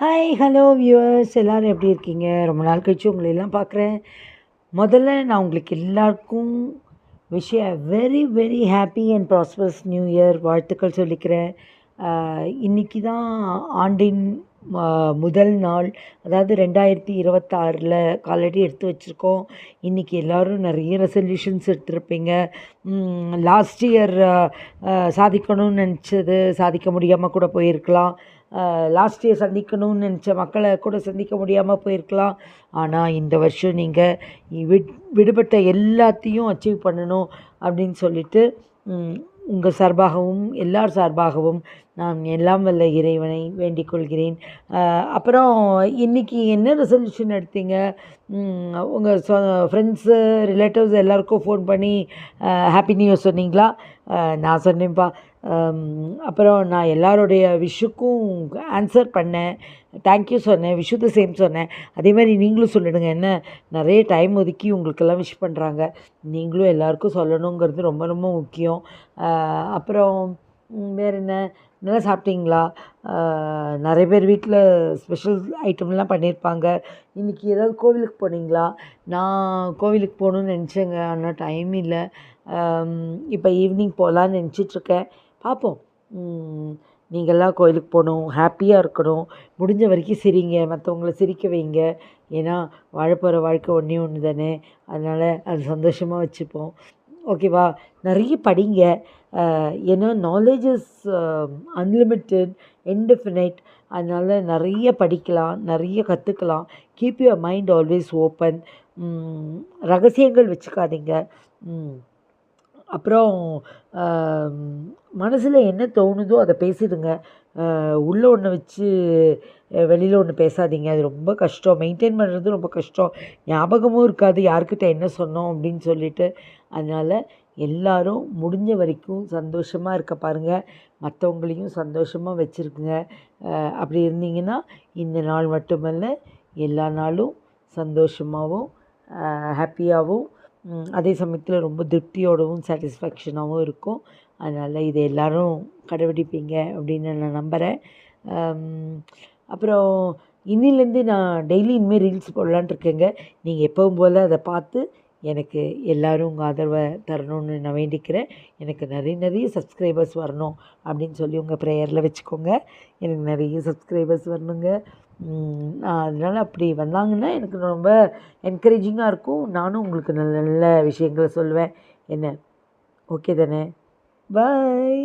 Hi hello viewers எல்லோரும் எப்படி இருக்கீங்க? ரொம்ப நாள் கழிச்சு உங்களை எல்லாம் பார்க்குறேன். முதல்ல நான் உங்களுக்கு எல்லாருக்கும் very very happy and prosperous new year வாழ்த்துக்கள் சொல்லிக்கிறேன். இன்றைக்கி தான் ஆண்டின் முதல் நாள், அதாவது 2026 காலடி எடுத்து வச்சுருக்கோம். இன்றைக்கி எல்லோரும் நிறைய ரெசல்யூஷன்ஸ் எடுத்திருப்பீங்க. லாஸ்ட் இயர் சாதிக்கணும்னு நினச்சது சாதிக்க முடியாமல் கூட போயிருக்கலாம். லாஸ்ட் இயர் சந்திக்கணும்னு நினச்ச மக்களை கூட சந்திக்க முடியாமல் போயிருக்கலாம். ஆனால் இந்த வருஷம் நீங்கள் விடுபட்ட எல்லாத்தையும் அச்சீவ் பண்ணணும் அப்படின்னு சொல்லிட்டு உங்கள் சார்பாகவும் எல்லார் சார்பாகவும் நான் எல்லாம் வல்ல இறைவனை வேண்டிக் கொள்கிறேன். அப்புறம் இன்றைக்கி என்ன ரெசல்யூஷன் எடுத்தீங்க? உங்கள் ஃப்ரெண்ட்ஸு ரிலேட்டிவ்ஸ் எல்லாருக்கும் ஃபோன் பண்ணி ஹாப்பி நியூ இயர் சொன்னீங்களா? நான் சொன்னேன்ப்பா. அப்புறம் நான் எல்லாருடைய விஷுக்கும் ஆன்சர் பண்ணேன், தேங்க்யூ சொன்னேன், விஷ் த சேம் சொன்னேன். அதே மாதிரி நீங்களும் சொல்லிடுங்க. என்ன நிறைய டைம் ஒதுக்கி உங்களுக்கெல்லாம் விஷ் பண்ணுறாங்க, நீங்களும் எல்லாருக்கும் சொல்லணுங்கிறது ரொம்ப ரொம்ப முக்கியம். அப்புறம் வேறு என்ன, நல்லா சாப்பிட்டீங்களா? நிறைய பேர் வீட்டில் ஸ்பெஷல் ஐட்டம்லாம் பண்ணியிருப்பாங்க. இன்றைக்கி ஏதாவது கோவிலுக்கு போனீங்களா? நான் கோவிலுக்கு போகணுன்னு நினச்சேங்க, ஆனால் டைம் இல்லை. இப்போ ஈவினிங் போகலான்னு நினச்சிட்ருக்கேன், பார்ப்போம். நீங்கள்லாம் கோயிலுக்கு போகணும், ஹாப்பியாக இருக்கணும், முடிஞ்ச வரைக்கும் சிரிங்க, மற்றவங்கள சிரிக்க வைங்க. ஏன்னா வாழப்போகிற வாழ்க்கை ஒன்றே ஒன்று தானே, அதனால் அது சந்தோஷமாக வச்சுப்போம். ஓகேவா? நிறைய படிங்க. ஏன்னா நாலேஜ் இஸ் அன்லிமிட்டெட், இன்டெஃபினைட். அதனால் நிறைய படிக்கலாம், நிறைய கற்றுக்கலாம். Keep your mind always open. ரகசியங்கள் வச்சுக்காதீங்க. அப்புறம் மனசில் என்ன தோணுதோ அதை பேசிடுங்க. உள்ளே ஒன்று வச்சு வெளியில் ஒன்று பேசாதீங்க. அது ரொம்ப கஷ்டம், மெயின்டைன் பண்ணுறது ரொம்ப கஷ்டம். ஞாபகமும் இருக்காது யார்கிட்ட என்ன சொன்னோம் அப்படின்னு சொல்லிட்டு. அதனால் எல்லோரும் முடிஞ்ச வரைக்கும் சந்தோஷமாக இருக்க பாருங்கள், மற்றவங்களையும் சந்தோஷமாக வச்சுருக்குங்க. அப்படி இருந்தீங்கன்னா இந்த நாள் மட்டுமல்ல, எல்லா நாளும் சந்தோஷமாகவும் ஹாப்பியாகவும் அதே சமயத்தில் ரொம்ப திருப்தியோடவும் சாட்டிஸ்ஃபேக்ஷனாகவும் இருக்கும். அதனால் இதை எல்லோரும் கடைபிடிப்பீங்க அப்படின்னு நான் நம்புகிறேன். அப்புறம் இன்னிலேருந்து நான் டெய்லி இனிமேல் ரீல்ஸ் போடலான்ட்டு இருக்கேங்க. நீங்கள் எப்பவும் போல் அதை பார்த்து எனக்கு எல்லோரும் உங்கள் ஆதரவை தரணும்னு நான் வேண்டிக்கிறேன். எனக்கு நிறைய நிறைய சப்ஸ்கிரைபர்ஸ் வரணும் அப்படின்னு சொல்லி உங்கள் ப்ரேயரில் வச்சுக்கோங்க. எனக்கு நிறைய சப்ஸ்கிரைபர்ஸ் வரணுங்க. அதனால் அப்படி வந்தாங்கன்னா எனக்கு ரொம்ப என்கரேஜிங்காக இருக்கும். நானும் உங்களுக்கு நல்ல நல்ல விஷயங்களை சொல்லுவேன். என்ன ஓகே தானே? பாய்.